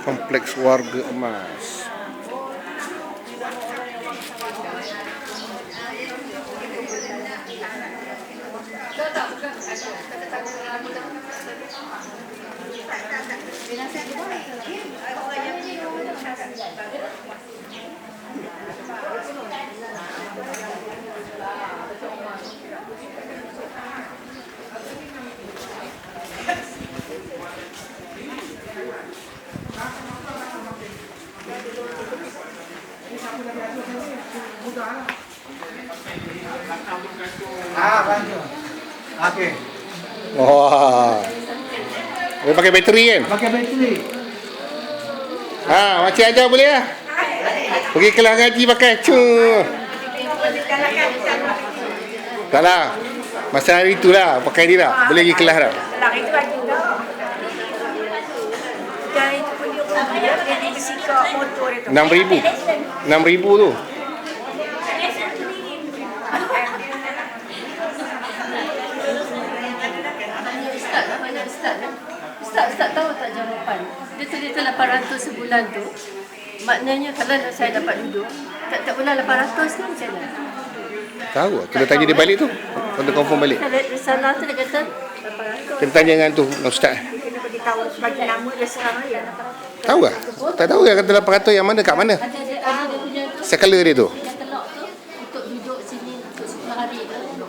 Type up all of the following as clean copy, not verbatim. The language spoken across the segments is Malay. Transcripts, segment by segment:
Kompleks Warga Emas. Okey. Wah. Dia pakai bateri kan? Pakai bateri. Makcik ajar boleh lah. Pergi kelas ngaji pakai. Tak lah. Masa hari itulah pakai ni lah. Boleh pergi kelas dah. Lah itu lagi dah. Dan itu pun dia jadi bersikap motor itu. 6,000. 6,000 tu. Ustaz tahu tak jawapan? Dia tulis 800 sebulan tu. Maknanya kalau saya dapat duduk, tak bulan 800 ni macam mana? Tahu lah. Kena tanya dia balik tu. Kena confirm balik. Salah tu dia kata 800. Kena tanya dengan tu, dengan ustaz. Kena beritahu bagi nama dia serang dia. Tahu tak? Tak tahu yang kata 800 yang mana, kat mana? Ada dia punya tu, Skala dia tu. yang telok tu untuk duduk sini untuk 10 hari tu.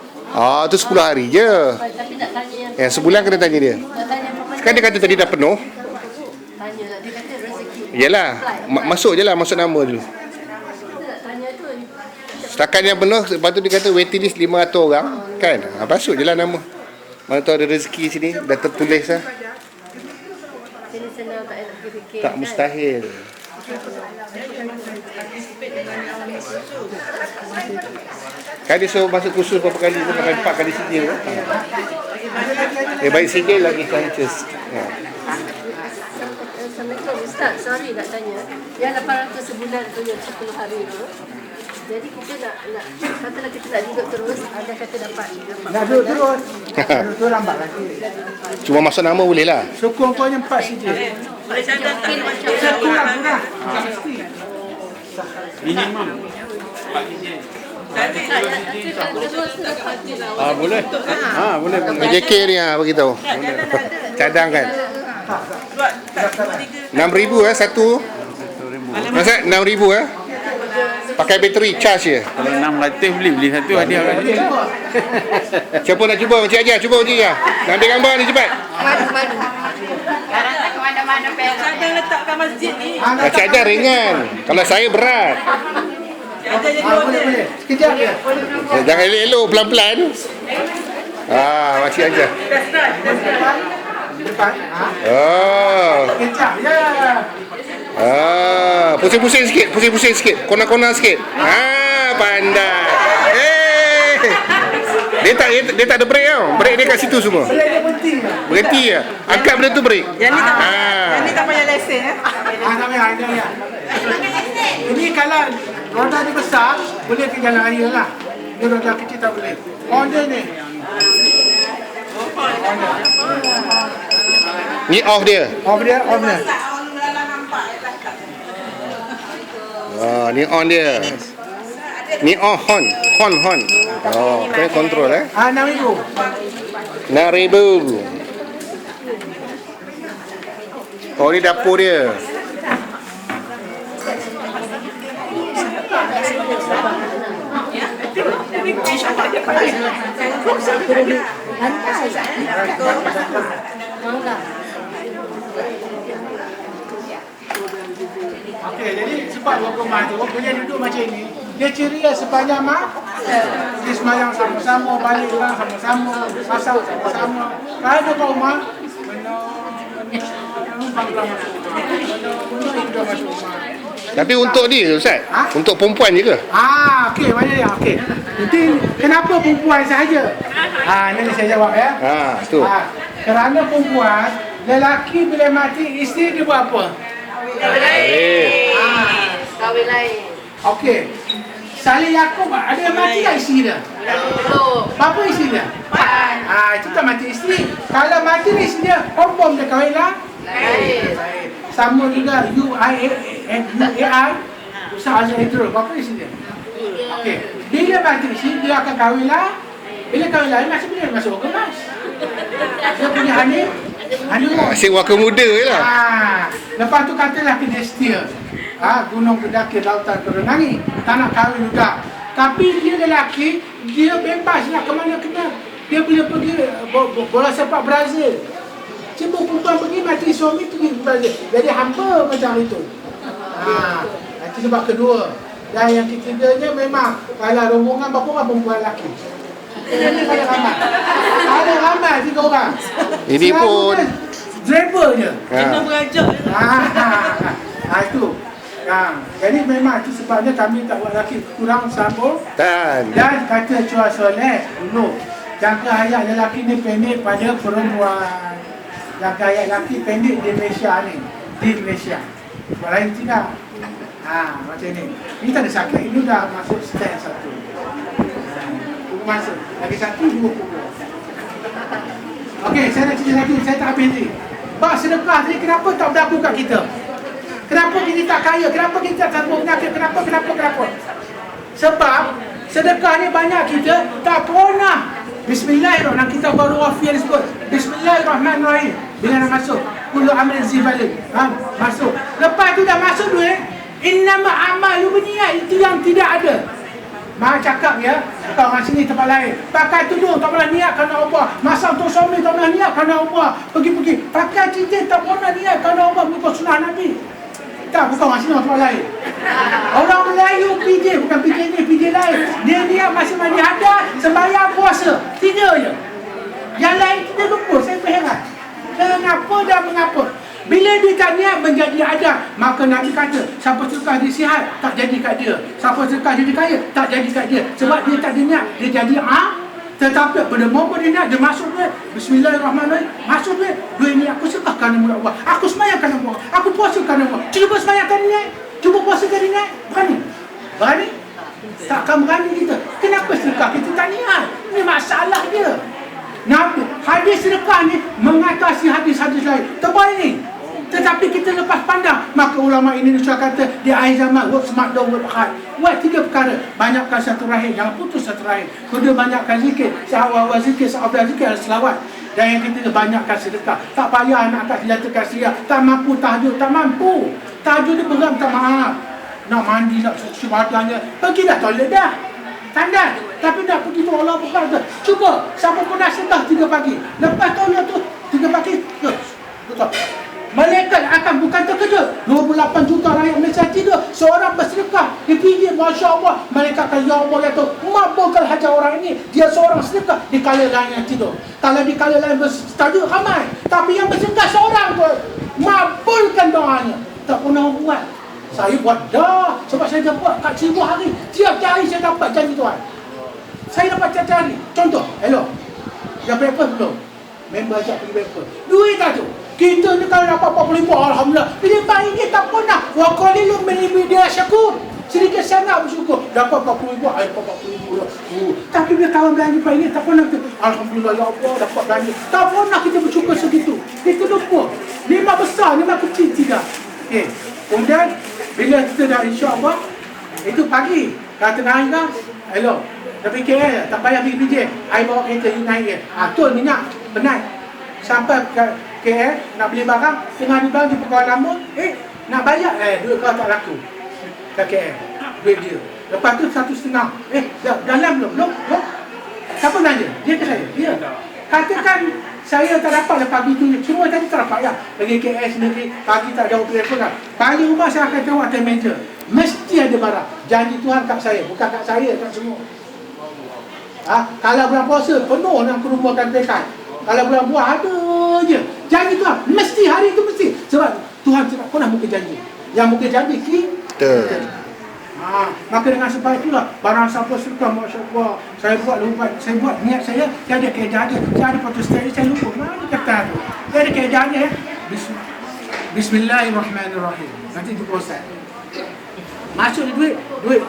Tu 10 hari je. Tapi nak tanya Yang sebulan kena tanya dia. nak tanya apa? Sekarang dia kata tadi dah penuh. Tanya lah, dia kata rezeki. Yelah, masuk je lah, masuk nama dulu. Kita nak tanya tu. Setakat yang penuh, lepas tu dia kata waiting list 500 orang. Kan? Masuk je lah nama. Mana tahu ada rezeki sini, dah tertulis lah. Sini senang tak nak fikir. Tak mustahil. Kan dia suruh masuk kursus berapa kali tu, sampai 4 kali sijil tu. Baik sijil lagi conscious. Assalamualaikum Ustaz, sorry nak tanya. Yang 800 sebulan tu yang 10 hari tu. Jadi kita nak katalah kita nak duduk terus, ada kata dapat. Nak duduk terus. Duduk terus lambat lagi. Cuma masuk nama boleh lah. Sokong-sokongnya 4 saja. Boleh cadang tak macam Kurang. Minimum 4 kg. Boleh. Boleh. JK ni beritahu. Cadang kan. 6,000 satu. Masa 6,000 pakai bateri charge je. Kalau 600 beli satu hadiah kat dia. Siapa nak cuba? Encik Ajar, cuba Encik Ajar. Nak ambil gambar ni cepat. Malu. Sekarang tak ke mana-mana perak. Cadang letakkan masjid ni. Encik Ajar ringan. Kalau saya berat. Boleh. Sekejap je. Jangan elok-elok, pelan-pelan. Makcik Ajar. Depan. Sekejap je. Pusing-pusing sikit. Kona-kona sikit. Pandai. Dia tak ada break tau. Break dia kat situ semua. Boleh dia penting. Berhenti lah. Angkat benda tu break. Yang ni tak payah lesen ya. Tak payah. Ini kalau roda dia besar, boleh ke jalan raya lah. Dia roda kecil tak boleh. Honda ni. Ni off dia. Off dia. Ni on dia. Ni on hon. Okay, kontrol 6,000. 6,000. Ni dapur dia. Okey, jadi sebab hukuman tu boleh duduk macam ni. Dia ceria sepanjang dia semayang sama-sama, balik orang sama-sama, masak sama-sama. Kalau ada kat rumah, Tapi untuk dia Ustaz, untuk perempuan je ke? Okey, mana dia? Okey. Nanti kenapa perempuan sahaja? Nanti saya jawab ya. Tu. Kerana perempuan, lelaki bila mati, isteri dia buat apa? Kahwin lain. Okey. Salih Yaakob ada yang mati tak isteri dia? Berapa isteri dia? Itu tak mati isteri. Kalau mati isteri dia, confirm dia kahwin lah? Lain. sama juga UAI Ustaz Azhar Hidrul. Berapa isi dia? Okey. Bila mati isi, dia akan kahwin lah. Bila kahwin lah, masih bila dia masuk orang mas. Dia punya honeymoon. Asyik wakil muda je lah. Lepas tu katalah ke dia setia. Gunung pendaki, lautan terenangi. Tak nak kahwin juga. Tapi dia lelaki, dia bebas lah ke mana kena. Dia boleh pergi bola sepak Brazil. Cuba perempuan pergi mati suami pergi Brazil. Jadi hamba macam itu. Itu sebab kedua. Dan yang ketiganya memang kalau rombongan berapa orang perempuan lelaki? Ini ada ramai. Ada ramai 3 orang. Ini pun driver je. Kena merajuk. Itu. Jadi memang itu sebabnya kami tak buat lelaki kurang sambung. Dan Kata Chua Soleh dulu, jangka hayat lelaki ni pendek pada perempuan. Jangka hayat lelaki pendek di Malaysia ni. Di Malaysia. Lain tidak. Macam ni. Ini tak ada sakit. Ini dah masuk stand satu. Masuk. Lagi satu, 2 kubur. Okey, saya nak cerita lagi. Saya tak habis ni. Bab sedekah ni kenapa tak berlaku kat kita? Kenapa kita tak kaya? Kenapa kita tak sambung penyakit? Kenapa? Sebab sedekah ni banyak kita tak pernah. Bismillahirrahmanirrahim. Kita baru wafiyah disebut Bismillahirrahmanirrahim. Bila nak masuk kullu amrin zibalik. Masuk. Lepas tu dah masuk duit. Innama amalu biniyat. Itu yang tidak ada. Mak cakap ya, kau orang sini tempat lain. Pakai tudung tak pernah niat kerana Allah. Masak untuk suami tak pernah niat kerana Allah. Pergi-pergi. Pakai cincin tak pernah niat kerana Allah. Bukan sunnah Nabi. Tak, bukan orang sini tempat lain. Orang Melayu PJ, bukan PJ ni, PJ lain. Dia niat masih mandi hadas, sembahyang puasa. 3 je. Yang lain kita lupa, saya berheran. Kenapa dan mengapa? Bila dia tak niat menjadi adat, maka Nabi kata, siapa sedekah dia sihat, tak jadi kat dia. Siapa sedekah jadi kaya, tak jadi kat dia. Sebab dia tak ada niat, dia jadi tetapi pada momen dia niat, dia masuk duit. Bismillahirrahmanirrahim. Masuk duit. Duit ni aku sedekah kerana mulia Allah. Aku sembahyang kerana Allah. Aku puasa kerana Allah. Cuba sembahyang kerana niat. Cuba puasa kerana niat. Berani? Berani? Takkan berani kita. Kenapa sedekah kita tak niat? Ini masalah dia. Nabi, hadis sedekah ni mengatasi hadis-hadis lain. Terbaik ni. Tetapi kita lepas pandang, maka ulama Indonesia kata di akhir zaman work smart don't work hard. Buat 3 perkara. Banyakkan satu rahim, jangan putus satu rahim. Kedua, banyakkan zikir, seawal-awal zikir, seawal zikir adalah selawat. Dan yang ketiga, banyakkan sedekah. Tak payah nak kat senjata kat seria. Tak mampu tahajud, tak mampu. Tahajud dia berat, minta maaf. Nak mandi, nak cuci badannya. Pergi dah toilet dah. Tanda. Tapi nak pergi tu Allah bukan tu. Cuba, siapa pun dah sedekah 3 pagi. Lepas toilet tu, 3 pagi. Betul. Malaikat akan bukan terkejut. 28 juta rakyat Malaysia tidur. Seorang bersedekah. Dia pergi, Masya Allah. Malaikat kata, Ya Allah, ya Tuhan, mabulkan hajat orang ini. Dia seorang sedekah. Di kala lain yang tidur. Kalau di kala lain bertajuk, ramai. Tapi yang bersedekah seorang tu, mabulkan doanya. Tak pernah buat. Saya buat dah. Sebab saya dah buat kat 1000 hari. Tiap hari saya dapat janji Tuhan. Saya dapat tiap hari. Contoh, hello. Dah breakfast belum? Member ajak pergi breakfast. Duit tak tu? Kita ni kalau dapat 40,000, Alhamdulillah. Bila baik dia tak pernah. Wa qalilun min ibadiya syakur. Sedikit sangat bersyukur. Dapat 40,000, dapat 40,000 dah. Tapi bila kawan belanja baik dia tak pernah kita. Alhamdulillah, ya Allah, dapat belanja. Tak pernah kita bersyukur segitu. Kita lupa. 5 besar, 5 kecil tidak. Okey. Kemudian, bila kita dah insya-Allah, itu pagi. Dah tengah hari dah. Hello. Dah fikir tak payah pergi PJ. I bawa kereta ni naik je. Tol minyak, penat. Sampai KL, nak beli barang, tengah ni barang jumpa kawan lama, nak bayar, duit kau tak laku kat KL, duit dia. Lepas tu 1,5, dalam belum? Siapa belanja? Dia ke saya? Dia. Katakan saya tak dapat lah pagi tu, semua tadi tak dapat ya. Pergi KL sendiri, pagi tak ada telefon lah. Balik rumah saya akan tengok atas meja. Mesti ada barang. Janji Tuhan kat saya, bukan kat saya, kat semua. Kalau bulan puasa, penuh nak kerumahkan tekan. Kalau bulan buah ada je. Janji Tuhan. Mesti hari itu mesti. Sebab Tuhan tidak pernah muka janji. Yang muka janji kita. Maka dengan sebab itulah barang siapa suka, Masya Allah, saya buat niat saya, tiada keedaannya. Saya ada foto stay, saya lupa. Mana kata tu? Tiada keedaannya ya. Bismillahirrahmanirrahim. Nanti jumpa Ustaz. Masuk duit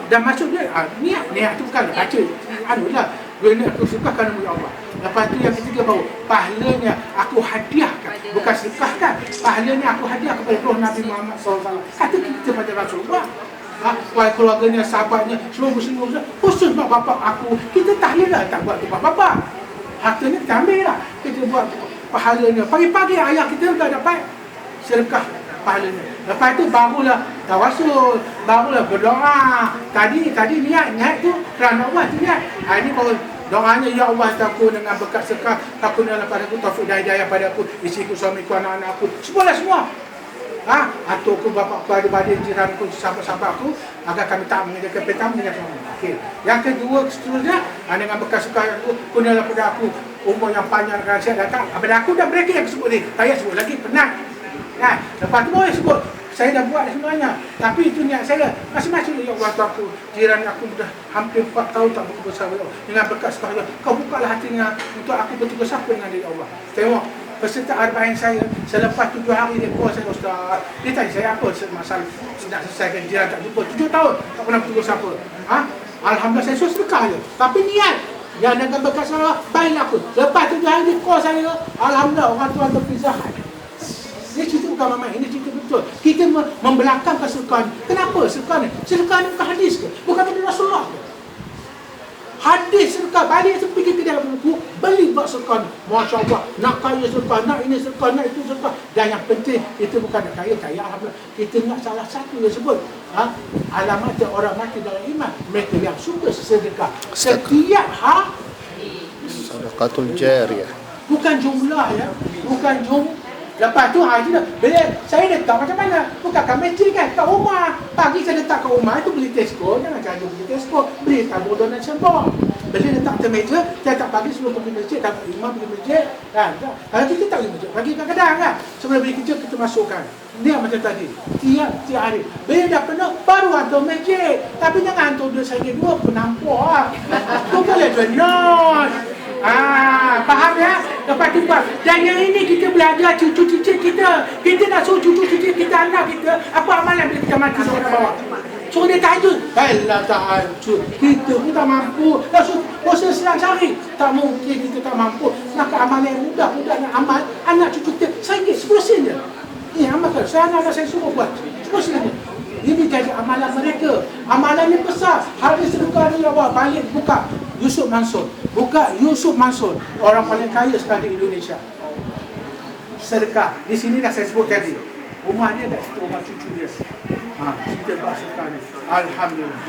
dah masuk duit. Niat tu bukan baca. Anulah. Duit ni aku suka kerana Allah. Lepas tu yang ketiga baru pahalanya aku hadiahkan, bukan sedekahkan. Pahalanya aku hadiah kepada roh Nabi Muhammad SAW. Kata kita pada Rasulullah. Keluarganya, sahabatnya, semua muslim, khusus mak bapak aku, kita tahlil lah, tak buat tu mak bapak. Hartanya kita ambil lah, kita buat pahalanya. Pagi-pagi ayah kita dah dapat sedekah pahalanya. Lepas tu barulah tawasul, barulah berdoa. Tadi niat tu kerana Allah tu niat. Ini baru doanya, ya Allah, aku dengan berkat sedekah, aku dalam padaku taufik dan hidayah padaku, isiku, suamiku, anak-anak aku, semua. Atukku, bapakku, adik-adik, jiranku, sahabat-sahabat aku, agar kami tak mengerjakan petang dengan suami. Okey. Yang kedua, seterusnya, dengan bekas suka aku, kurnialah pada aku umur yang panjang dan sihat datang. Pada aku dan mereka yang sebut ni, tak payah sebut lagi, penat. Lepas tu boleh sebut, saya dah buat semuanya. Tapi itu niat saya. Masing-masing, ya Allah, aku, jiran aku dah hampir 4 tahun tak berkumpul bersama Allah. Dengan bekas suka Allah, kau bukalah hatinya untuk aku bertugas apa dengan dia, Allah. Tengok. Peserta arba'in saya, selepas 7 hari dia call saya, Ustaz. Dia tanya saya apa masalah nak selesaikan jiran tak jumpa. 7 tahun tak pernah bertugas apa. Alhamdulillah saya suruh sedekah je. Tapi niat yang dengan bekas Allah, baiklah aku. Lepas 7 hari dia call saya, Alhamdulillah orang tuan berpisah. Ini cerita bukan main, ini cerita betul. Kita membelakangkan sedekah ni. Kenapa sedekah ni? Sedekah ni bukan hadis ke? Bukan dari Rasulullah ke? Hadis sedekah, balik tu pergi kedai buku, beli buat sedekah ni. Masya Allah, nak kaya sedekah, nak ini sedekah, nak itu sedekah. Dan yang penting, itu bukan nak kaya, Alhamdulillah. Kita nak salah satu yang sebut. Alamat orang mati dalam iman. Mereka yang suka sedekah. Setiap Sedekatul jariyah. bukan jumlah ya, bukan jumlah. Lepas tu haji dah, bila saya letak macam mana? Bukan masjid kan, kat rumah. Pagi saya letak kat rumah, itu beli Tesco. Jangan cari beli Tesco, beli tabur donation box. Bila letak atas meja, saya tak pagi sebelum pergi masjid, tak imam pergi masjid. Kalau kita tak pergi masjid, pagi kadang-kadang kan. Sebelum pergi kerja, kita masukkan. Dia macam tadi, tiap hari. Bila dah penuh, baru hantar masjid. Tapi jangan hantar RM2 penampuk lah. Tu boleh benar. Faham ya? Lepas tu dan yang ini kita belajar cucu-cucu kita. Kita nak suruh cucu-cucu kita, anak kita, apa amalan bila kita mati seorang bawah. Suruh dia tahajud. Baiklah tahajud. Kita pun tak mampu. Langsung bosan senang cari. Tak mungkin kita tak mampu. Nak amalan yang mudah-mudah nak amal. Anak cucu kita, RM1, 10 sen je. Ini amalkan. Saya anak saya suruh buat. 10 sen je. Ini jadi amalan mereka. Amalan yang besar. Hari sedekah ni Allah balik buka Yusuf Mansur. Buka Yusuf Mansur. Orang paling kaya sekali di Indonesia. Sedekah. Di sini dah saya sebut tadi. Rumah dia dah situ, rumah cucu dia. Kita buat sedekah ni. Alhamdulillah.